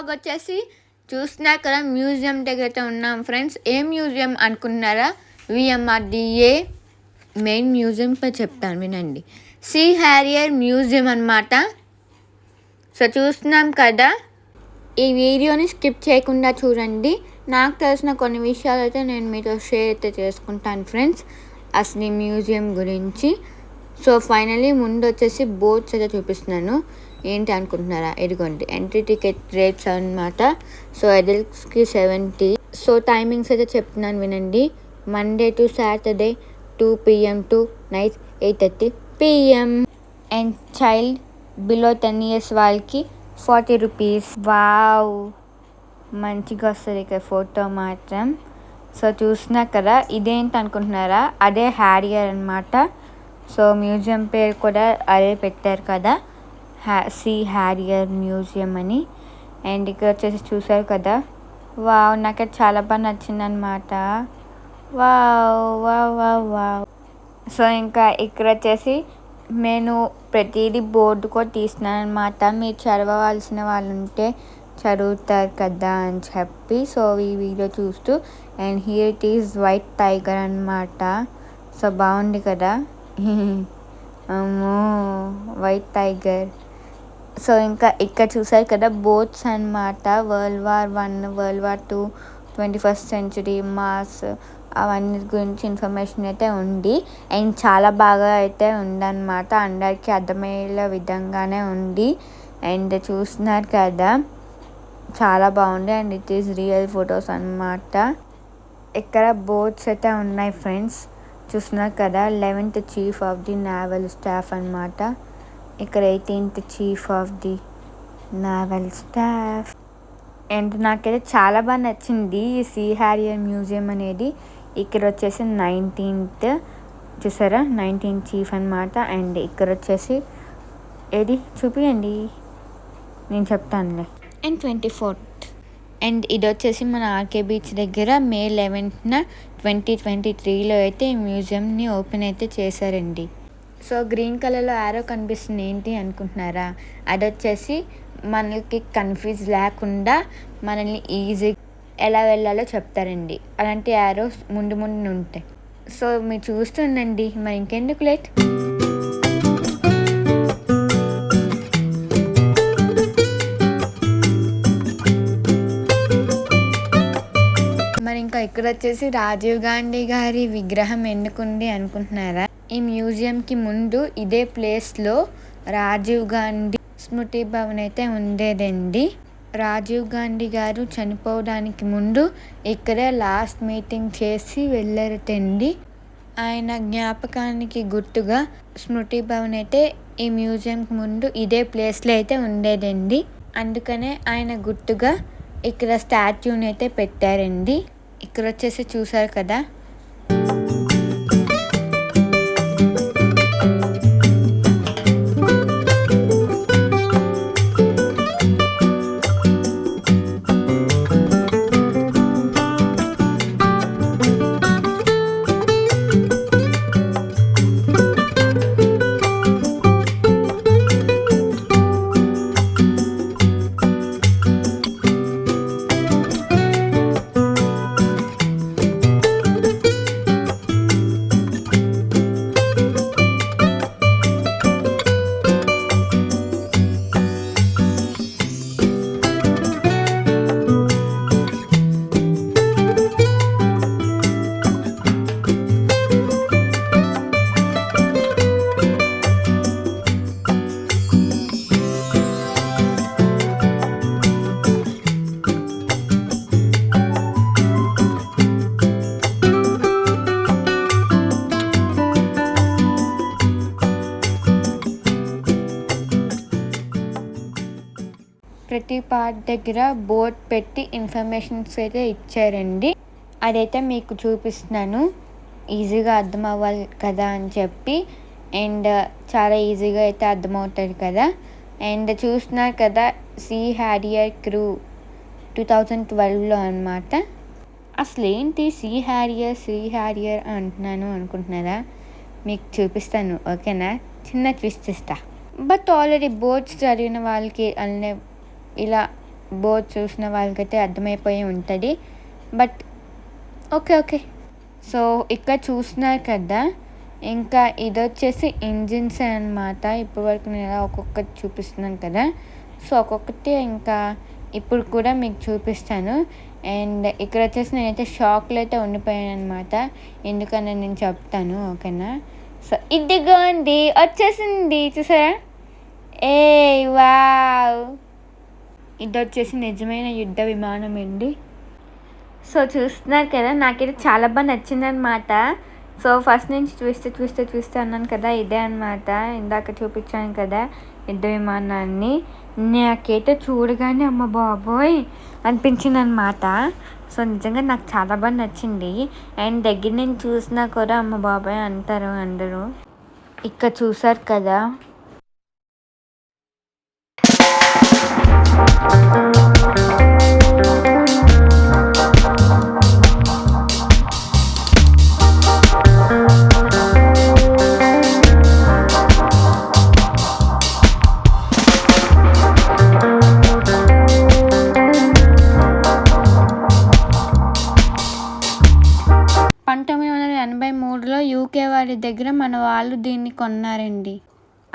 Vlog వచ్చేసి చూస్తున్నారు కదా, మ్యూజియం దగ్గర అయితే ఉన్నాం ఫ్రెండ్స్. ఏ మ్యూజియం అనుకున్నారా? విఎంఆర్డిఏ మెయిన్ మ్యూజియం పై చెప్తాను వినండి. సీ హ్యారియర్ మ్యూజియం అన్నమాట. సో చూస్తున్నాం కదా, ఈ వీడియోని స్కిప్ చేయకుండా చూడండి. నాకు తెలిసిన కొన్ని విషయాలు అయితే నేను మీతో షేర్ అయితే చేసుకుంటాను ఫ్రెండ్స్, అసలు ఈ మ్యూజియం గురించి. సో ఫైనలీ ముందు వచ్చేసి బోర్డ్స్ అయితే చూపిస్తున్నాను. ఏంటి అనుకుంటున్నారా? ఇదిగోండి ఎంట్రీ టికెట్ రేట్స్ అన్నమాట. సో అడల్ట్స్కి 70. సో టైమింగ్స్ అయితే చెప్తున్నాను వినండి. Monday to Saturday 2 PM to night 8:30 PM. And child below 10 years వాళ్ళకి 40 రూపీస్. వావ్, మంచిగా వస్తుంది ఇక్కడ ఫోటో మాత్రం. సో చూసినా కదా, ఇదేంటి అనుకుంటున్నారా? అదే హ్యారియర్ అనమాట. సో మ్యూజియం పేరు కూడా అదే పెట్టారు కదా, సీ హ్యారియర్ మ్యూజియం అని. అండ్ ఇక్కడ వచ్చేసి చూసారు కదా, వావ్ నాకైతే చాలా బాగా నచ్చింది అనమాట. Wow wow wow wow. So ఇంకా ఇక్కడ వచ్చేసి నేను ప్రతిదీ బోర్డు కూడా తీస్తున్నాను అనమాట. మీరు చదవవలసిన వాళ్ళు ఉంటే చదువుతారు కదా అని చెప్పి. సో ఈ వీడియో చూస్తూ, and here it is white tiger అనమాట. సో బాగుంది కదా, అమ్మో వైట్ టైగర్. సో ఇంకా ఇక్కడ చూసారు కదా, బోట్స్ అనమాట. World War I, World War II, 21st century, Mars, అవన్నీ గురించి ఇన్ఫర్మేషన్ అయితే ఉంది. అండ్ చాలా బాగా అయితే ఉందన్నమాట, అందరికీ అర్థమయ్యే విధంగానే ఉంది. అండ్ చూస్తున్నారు కదా, చాలా బాగుంది. And it is real photos అన్నమాట. ఇక్కడ బోట్స్ అయితే ఉన్నాయి ఫ్రెండ్స్, చూస్తున్నారు కదా. 11th chief of the naval staff అన్నమాట. ఇక్కడ 18th chief of the naval staff. And నాకైతే చాలా బాగా నచ్చింది ఈ సీ హ్యారియర్ మ్యూజియం అనేది. ఇక్కడ వచ్చేసి 19th చూసారా, 19th చీఫ్ అనమాట. అండ్ ఇక్కడ వచ్చేసి ఏది చూపియండి, నేను చెప్తానులే. And 24th. అండ్ ఇది వచ్చేసి మన ఆర్కే బీచ్ దగ్గర May 11th, 2023లో అయితే ఈ మ్యూజియంని ఓపెన్ అయితే చేశారండి. సో గ్రీన్ కలర్లో యారో కనిపిస్తుంది, ఏంటి అనుకుంటున్నారా? అది వచ్చేసి మనకి కన్ఫ్యూజ్ లేకుండా మనల్ని ఈజీ ఎలా వెళ్ళాలో చెప్తారండి. అలాంటి యారోస్ ముందు ముందు ఉంటాయి. సో మీరు చూస్తుండండి, మరి ఇంకెందుకు లేట్. మరి ఇంకా ఇక్కడ వచ్చేసి రాజీవ్ గాంధీ గారి విగ్రహం ఎందుకుంది అనుకుంటున్నారా? ఈ మ్యూజియంకి ముందు ఇదే ప్లేస్లో రాజీవ్ గాంధీ స్మృతి భవన్ అయితే ఉండేదండి. రాజీవ్ గాంధీ గారు చనిపోవడానికి ముందు ఇక్కడే లాస్ట్ మీటింగ్ చేసి వెళ్ళారటండి. ఆయన జ్ఞాపకానికి గుర్తుగా స్మృతి భవన్ అయితే ఈ మ్యూజియంకి ముందు ఇదే ప్లేస్లో అయితే ఉండేదండి. అందుకనే ఆయన గుర్తుగా ఇక్కడ స్టాచ్యూని అయితే పెట్టారండి. ఇక్కడ వచ్చేసి చూసారు కదా, ప్రతి పార్ట్ దగ్గర బోర్డ్ పెట్టి ఇన్ఫర్మేషన్స్ అయితే ఇచ్చారండి. అదైతే మీకు చూపిస్తున్నాను, ఈజీగా అర్థం అవ్వాలి కదా అని చెప్పి. అండ్ చాలా ఈజీగా అయితే అర్థమవుతుంది కదా. అండ్ చూస్తున్నారు కదా, సీ హ్యారియర్ క్రూ 2012లో అనమాట. అసలు ఏంటి సీ హ్యారియర్ అంటున్నాను అనుకుంటున్నారా? మీకు చూపిస్తాను, ఓకేనా? చిన్న ట్విస్ట్ ఇస్తా. బట్ ఆల్రెడీ బోర్డ్స్ చదివిన వాళ్ళకి అన్నీ ఇలా బోర్డ్ చూసిన వాళ్ళకైతే అర్థమైపోయి ఉంటుంది. But okay. సో ఇక్కడ చూస్తున్నారు కదా, ఇంకా ఇదొచ్చేసి ఇంజిన్స్ అనమాట. ఇప్పటివరకు నేను ఎలా ఒక్కొక్కటి చూపిస్తున్నాను కదా, సో ఒక్కొక్కటి ఇంకా ఇప్పుడు కూడా మీకు చూపిస్తాను. అండ్ ఇక్కడ వచ్చేసి నేనైతే షాక్లో అయితే ఉండిపోయాను అనమాట. ఎందుకని నేను చెప్తాను, ఓకేనా. సో ఇదిగోండి వచ్చేసింది, చూసారా? ఏ వావ్, ఇది వచ్చేసి నిజమైన యుద్ధ విమానం అండి. సో చూస్తున్నారు కదా, నాకైతే చాలా బాగా నచ్చిందనమాట. సో ఫస్ట్ నుంచి చూస్తే అన్నాను కదా, ఇదే అనమాట. ఇందాక చూపించాను కదా యుద్ధ విమానాన్ని. నాకైతే చూడగానే అమ్మ బాబోయ్ అనిపించింది అనమాట. సో నిజంగా నాకు చాలా బాగా నచ్చింది. అండ్ దగ్గర నుంచి చూసినా కూడా అమ్మ బాబోయ్ అంటారు అందరూ. ఇక్కడ చూసారు కదా, యూకే వారి దగ్గర మన వాళ్ళు దీన్ని కొన్నారండి.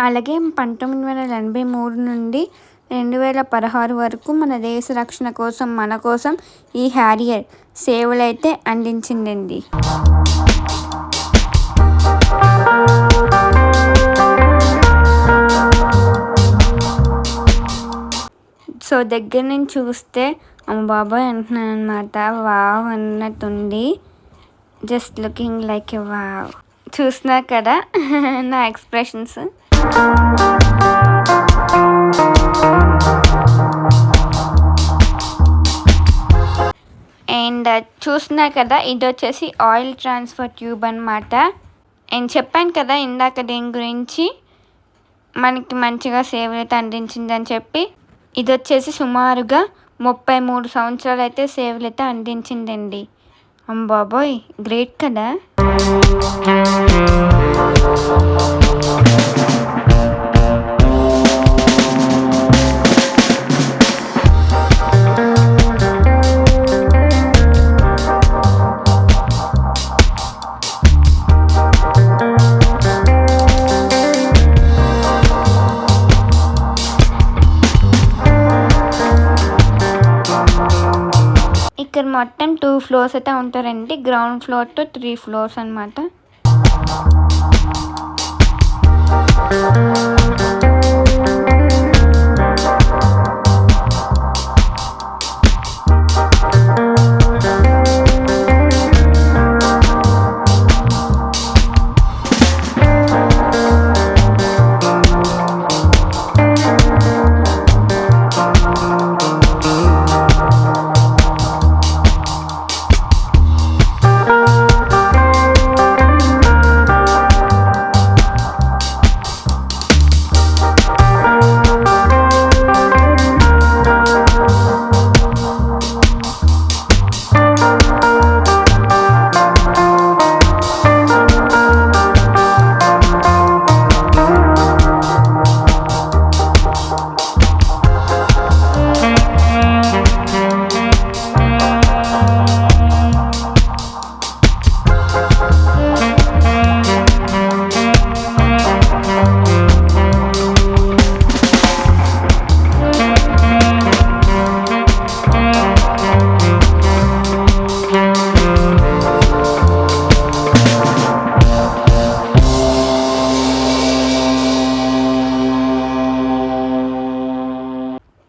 అలాగే 1983 నుండి 2016 వరకు మన దేశ రక్షణ కోసం మన కోసం ఈ హ్యారియర్ సేవలు అయితే అందించిందండి. సో దగ్గర నుంచి చూస్తే అమ్మ బాబాయ్ అంటున్నాను అనమాట. వావ్ అన్నట్టుంది. Just looking like a wow. చూస్తున్నారు కదా నా ఎక్స్ప్రెషన్స్. అండ్ చూస్తున్నారు కదా, ఇది వచ్చేసి ఆయిల్ ట్రాన్స్ఫర్ ట్యూబ్ అనమాట. అండ్ చెప్పాను కదా ఇందాక దీని గురించి మనకి మంచిగా సేవలు అందించిందని చెప్పి. ఇది వచ్చేసి సుమారుగా 33 సంవత్సరాలు అయితే సేవలు అయితే అందించిందండి. అమ్మ బాబోయ్ గ్రేట్ కదా. ఇక్కడ మొత్తం 2 ఫ్లోర్స్ అయితే ఉంటారండి. గ్రౌండ్ ఫ్లోర్ టు 3 ఫ్లోర్స్ అనమాట.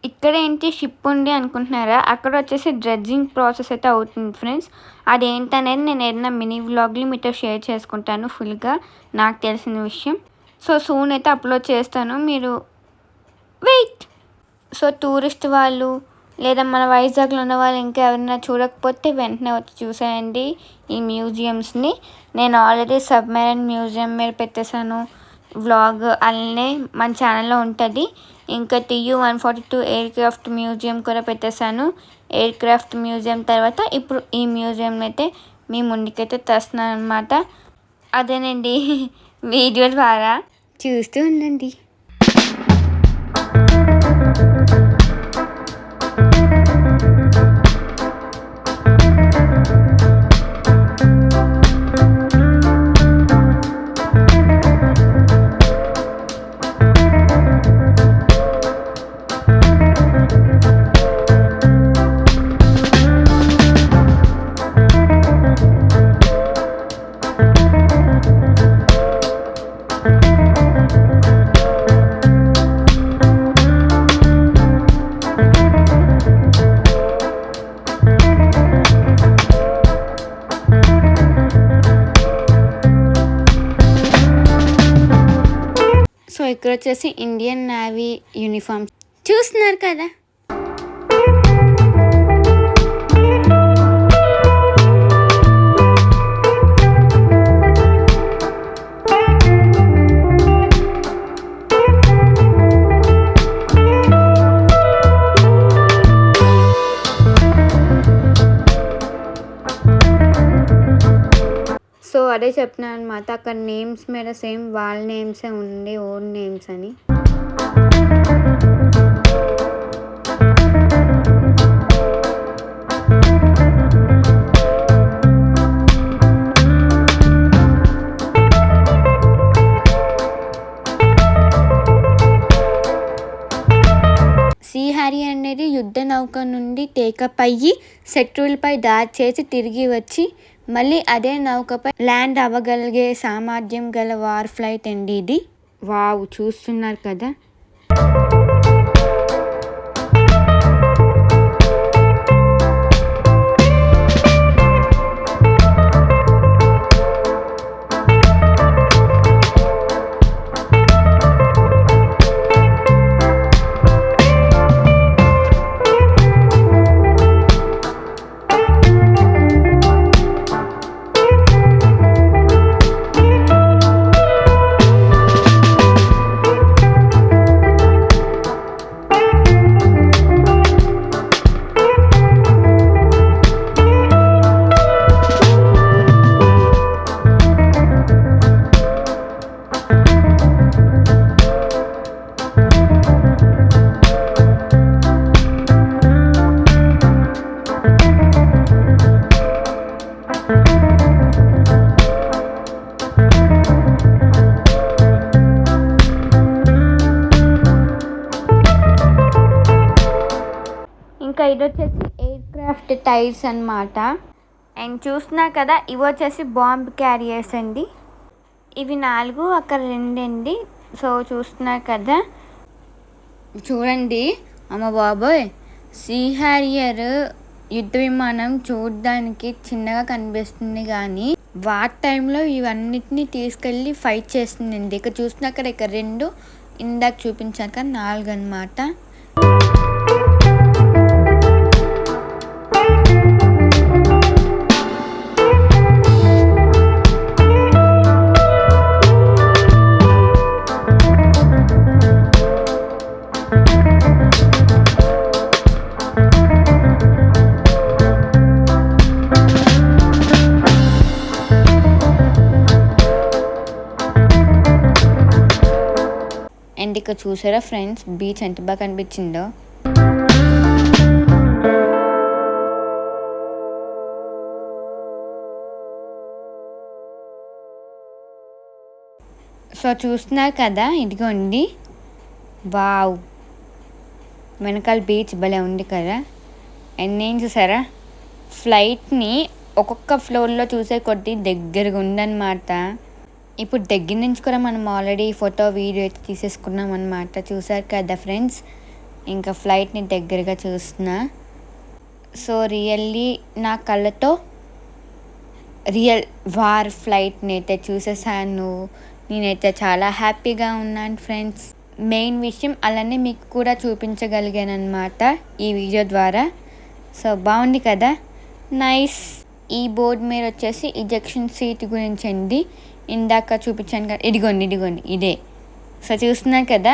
ఇక్కడ ఏంటి షిప్ ఉంది అనుకుంటున్నారా, అక్కడ వచ్చేసి డ్రెడ్జింగ్ ప్రాసెస్ అయితే అవుతుంది ఫ్రెండ్స్. అదేంటనేది నేను ఏదైనా మినీ వ్లాగ్లు మీతో షేర్ చేసుకుంటాను ఫుల్గా నాకు తెలిసిన విషయం. సో సూన్ అయితే అప్లోడ్ చేస్తాను, మీరు వెయిట్. సో టూరిస్ట్ వాళ్ళు లేదా మన వైజాగ్లో ఉన్న వాళ్ళు ఇంకా ఎవరైనా చూడకపోతే వెంటనే వచ్చి చూసేయండి ఈ మ్యూజియంస్ని. నేను ఆల్రెడీ సబ్మెరైన్ మ్యూజియం మీద పెట్టేశాను వ్లాగ్, అలానే మన ఛానల్లో ఉంటుంది. ఇంకా TU-142 ఎయిర్ క్రాఫ్ట్ మ్యూజియం కూడా పెట్టేశాను. ఎయిర్ క్రాఫ్ట్ మ్యూజియం తర్వాత ఇప్పుడు ఈ మ్యూజియం అయితే మీ ముందుకైతే తెస్తున్నాను అనమాట. అదేనండి వీడియో ద్వారా చూస్తూ ఉండండి. ఇక్కడ వచ్చేసి ఇండియన్ నేవీ యూనిఫామ్ చూస్తున్నారు కదా. సో అదే చెప్తున్నాను అనమాట, అక్కడ నేమ్స్ మీద సేమ్ వాళ్ళ నేమ్సే ఉంది, ఓన్ నేమ్స్ అని. సీ హ్యారియర్ అనేది యుద్ధ నౌక నుండి టేకప్ అయ్యి శత్రువులపై దాడి చేసి తిరిగి వచ్చి మళ్ళీ అదే నౌకపై ల్యాండ్ అవ్వగలిగే సామర్థ్యం గల వార్ ఫ్లైట్ అండి ఇది. వావ్, చూస్తున్నారు కదా. ఇంకా ఇది వచ్చేసి ఎయిర్ క్రాఫ్ట్ టైర్స్ అనమాట. అండ్ చూస్తున్నారు కదా, ఇవి వచ్చేసి బాంబ్ క్యారియర్స్ అండి. ఇవి 4, అక్కడ 2 అండి. సో చూస్తున్నారు కదా, చూడండి. అమ్మ బాబోయ్, సీ హ్యారియర్ యుద్ధ విమానం చూడడానికి చిన్నగా కనిపిస్తుంది కానీ వార్ టైంలో ఇవన్నిటిని తీసుకెళ్ళి ఫైట్ చేస్తుందండి. ఇక్కడ చూసినాక ఇక్కడ 2, ఇందాక చూపించాక 4 అనమాట. అండ్ ఇక్కడ చూసారా ఫ్రెండ్స్, బీచ్ ఎంత బాగా కనిపించిందో. సో చూస్తున్నారు కదా, ఇదిగోండి. వావ్, వెనకాల బీచ్ భలే ఉంది కదా. అండ్ నేను చూసారా, ఫ్లైట్ని ఒక్కొక్క ఫ్లోర్లో చూసే కొద్దీ దగ్గరగా ఉందన్నమాట. ఇప్పుడు దగ్గర నుంచి కూడా మనం ఆల్రెడీ ఫోటో వీడియో అయితే తీసేసుకున్నాం అనమాట. చూసారు కదా ఫ్రెండ్స్, ఇంకా ఫ్లైట్ని దగ్గరగా చూస్తున్నా. సో రియల్లీ నా కళ్ళతో రియల్ వార్ ఫ్లైట్ని అయితే చూసేసాను. నేనైతే చాలా హ్యాపీగా ఉన్నాను ఫ్రెండ్స్. మెయిన్ విషయం అలానే మీకు కూడా చూపించగలిగాను అనమాట ఈ వీడియో ద్వారా. సో బాగుంది కదా, నైస్. ఈ బోర్డు మీద వచ్చేసి ఇజెక్షన్ సీట్ గురించి అండి. ఇందాక చూపించాను కదా, ఇదిగోండి ఇదే. సో చూస్తున్నారు కదా,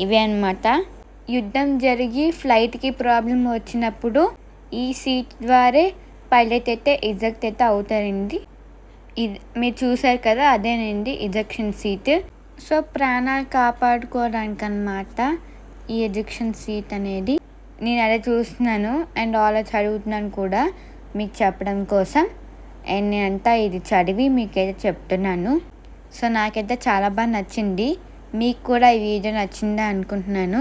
ఇవే అనమాట. యుద్ధం జరిగి ఫ్లైట్కి ప్రాబ్లం వచ్చినప్పుడు ఈ సీట్ ద్వారా పైలట్ అయితే ఇజెక్ట్ అయితే అవుతారండి. ఇది మీరు చూసారు కదా, అదేనండి ఇజెక్షన్ సీట్. సో ప్రాణాలు కాపాడుకోవడానికి అనమాట ఈ ఎజెక్షన్ సీట్ అనేది. నేను అదే చూస్తున్నాను అండ్ ఆల్రెడీ చదువుతున్నాను కూడా మీకు చెప్పడం కోసం. అండ్ నేనంతా ఇది చదివి మీకైతే చెప్తున్నాను. సో నాకైతే చాలా బాగా నచ్చింది. మీకు కూడా ఈ వీడియో నచ్చిందా అనుకుంటున్నాను.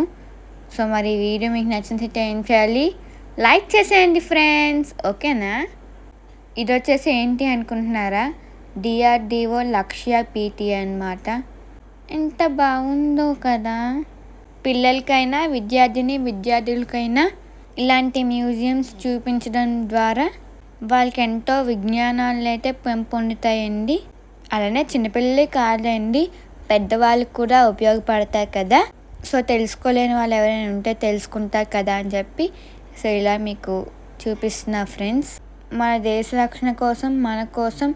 సో మరి ఈ వీడియో మీకు నచ్చినట్లయితే ఏం చేయాలి, లైక్ చేసేయండి ఫ్రెండ్స్, ఓకేనా. ఇది వచ్చేసి ఏంటి అనుకుంటున్నారా, DRDO లక్ష్య PT అన్నమాట. ఎంత బాగుందో కదా. పిల్లలకైనా విద్యార్థులకైనా ఇలాంటి మ్యూజియంస్ చూపించడం ద్వారా వాళ్ళకి ఎంతో విజ్ఞానాలు అయితే పెంపొందుతాయండి. అలానే చిన్నపిల్లలే కాదండి, పెద్దవాళ్ళకి కూడా ఉపయోగపడతాయి కదా. సో తెలుసుకోలేని వాళ్ళు ఎవరైనా ఉంటే తెలుసుకుంటారు కదా అని చెప్పి సో ఇలా మీకు చూపిస్తున్నా ఫ్రెండ్స్. మన దేశ రక్షణ కోసం మన కోసం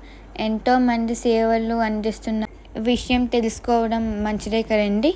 ఎంతోమంది సేవలు అందిస్తున్న విషయం తెలుసుకోవడం మంచిదే కదండి.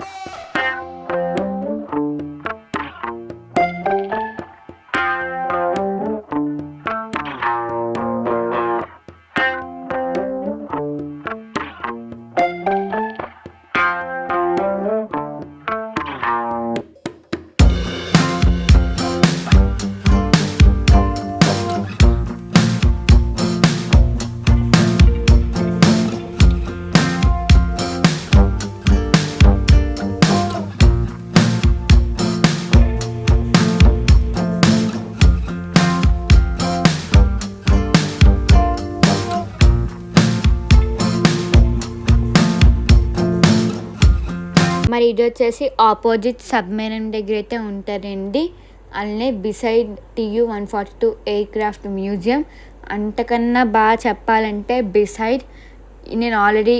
మరి ఇది వచ్చేసి ఆపోజిట్ సబ్మెరైన్ దగ్గర అయితే ఉంటారండి. అలానే బిసైడ్ TU-142 ఎయిర్క్రాఫ్ట్ మ్యూజియం. అంతకన్నా బాగా చెప్పాలంటే బిసైడ్ నేను ఆల్రెడీ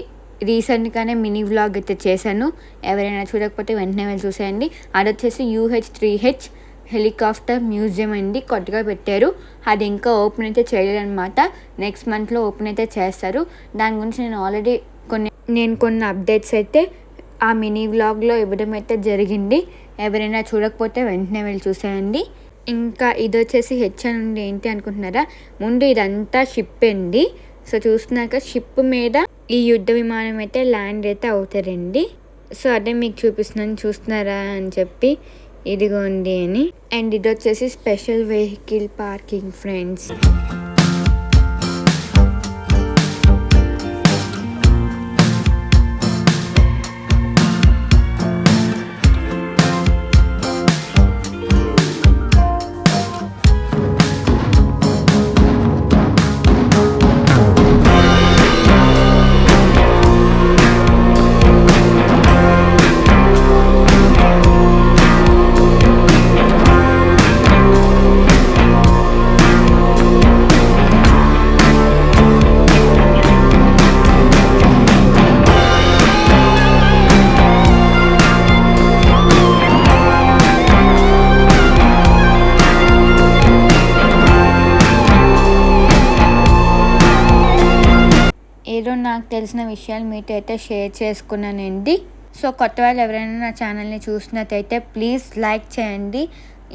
రీసెంట్గానే మినీ వ్లాగ్ అయితే చేశాను. ఎవరైనా చూడకపోతే వెంటనే వెళ్ళి చూసేయండి. అది వచ్చేసి UH-3H హెలికాప్టర్ మ్యూజియం అండి, కొత్తగా పెట్టారు. అది ఇంకా ఓపెన్ అయితే చేయలేదన్నమాట. నెక్స్ట్ మంత్లో ఓపెన్ అయితే చేస్తారు. దాని గురించి నేను ఆల్రెడీ కొన్ని అప్డేట్స్ అయితే ఆ మినీ వ్లాగ్లో ఇవ్వడం అయితే జరిగింది. ఎవరైనా చూడకపోతే వెంటనే వెళ్ళి చూసేయండి. ఇంకా ఇది వచ్చేసి హెచ్ఎన్ నుండి ఏంటి అనుకుంటున్నారా, ముందు ఇదంతా షిప్ అండి. సో చూస్తున్నాక షిప్ మీద ఈ యుద్ధ విమానం అయితే ల్యాండ్ అయితే అవుతారండి. సో అదే మీకు చూపిస్తున్నాను, చూస్తున్నారా అని చెప్పి, ఇదిగోండి అని. అండ్ ఇది వచ్చేసి స్పెషల్ వెహికల్ పార్కింగ్ ఫ్రెండ్స్. ఏదో నాకు తెలిసిన విషయాలు మీతో అయితే షేర్ చేసుకున్నానండి. సో కొత్త వాళ్ళు ఎవరైనా నా ఛానల్ని చూసినట్టయితే ప్లీజ్ లైక్ చేయండి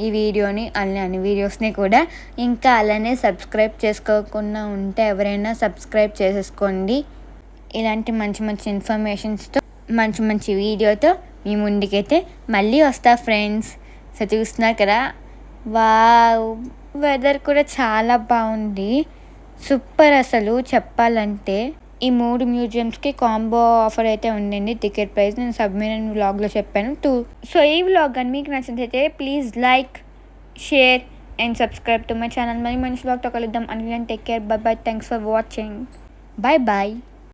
ఈ వీడియోని, అన్ని వీడియోస్ని కూడా. ఇంకా అలానే సబ్స్క్రైబ్ చేసుకోకుండా ఉంటే ఎవరైనా సబ్స్క్రైబ్ చేసేసుకోండి. ఇలాంటి మంచి మంచి ఇన్ఫర్మేషన్స్తో మంచి వీడియోతో మీ ముందుకైతే మళ్ళీ వస్తా ఫ్రెండ్స్. సో చూస్తున్నారు కదా, వావ్, వెదర్ కూడా చాలా బాగుంది, సూపర్. అసలు చెప్పాలంటే ఈ 3 మ్యూజియంస్కి కాంబో ఆఫర్ అయితే ఉండండి. టికెట్ ప్రైస్ నేను సబ్మెరైన్ వ్లాగ్లో చెప్పాను 2. సో ఈ వ్లాగ్ కానీ మీకు నచ్చినట్లయితే please like, share and subscribe to my channel. మరి మంచి వ్లాగ్తో కలుద్దాం. And take care, bye bye, thanks for watching, bye bye.